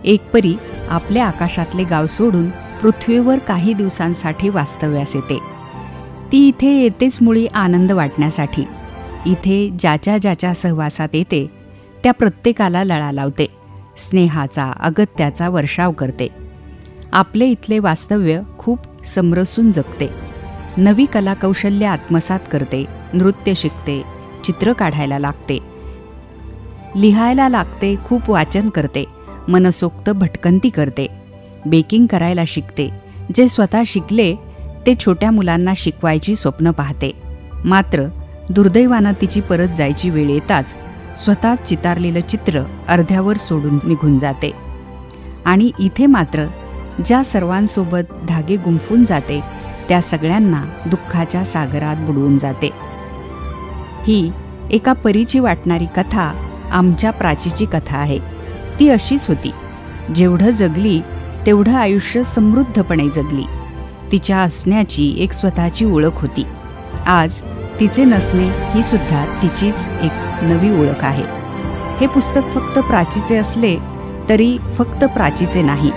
एक परी आपल्या आकाशातले गाव सोडून पृथ्वीवर काही दिवसांसाठी वास्तव्यास येते. ती इथे येतेच मुळी आनंद वाटण्यासाठी. इथे ज्याच्या ज्याच्या सहवासात येते त्या प्रत्येकाला लळा लावते, स्नेहाचा अगत्याचा वर्षाव करते. आपले इथले वास्तव्य खूप समरसून जगते. नवी कलाकौशल्य आत्मसात करते, नृत्य शिकते, चित्र काढायला लागते, लिहायला लागते, खूप वाचन करते, मनसोक्त भटकंती करते, बेकिंग करायला शिकते. जे स्वतः शिकले ते छोट्या मुलांना शिकवायची स्वप्न पाहते. मात्र दुर्दैवानं तिची परत जायची वेळ येताच स्वतः चितारलेलं चित्र अर्ध्यावर सोडून निघून जाते. आणि इथे मात्र ज्या सर्वांसोबत धागे गुंफून जाते त्या सगळ्यांना दुःखाच्या सागरात बुडवून जाते. ही एका परीची वाटणारी कथा आमच्या प्राचीची कथा आहे. ती अशीच होती. जेवढं जगली तेवढं आयुष्य समृद्धपणे जगली. तिच्या असण्याची एक स्वतःची ओळख होती. आज तिचे नसणे ही सुद्धा तिचीच एक नवी ओळख आहे. हे पुस्तक फक्त प्राचीचे असले तरी फक्त प्राचीचे नाही,